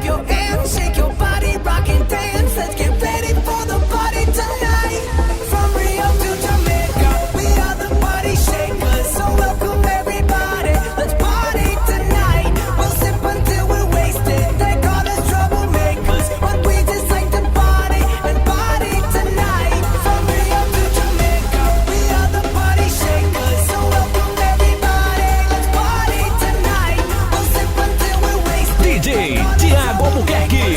your hands, shake your body, rock and dance. Let's get ready for the party tonight. From Rio to Jamaica, we are the party shakers. So welcome everybody, let's party tonight. We'll sip until we're wasted. They call us troublemakers, but we just like to party and party tonight. From Rio to Jamaica, we are the party shakers. So welcome everybody, let's party tonight. We'll sip until we're wasted. DJ Thiago Albuquerque.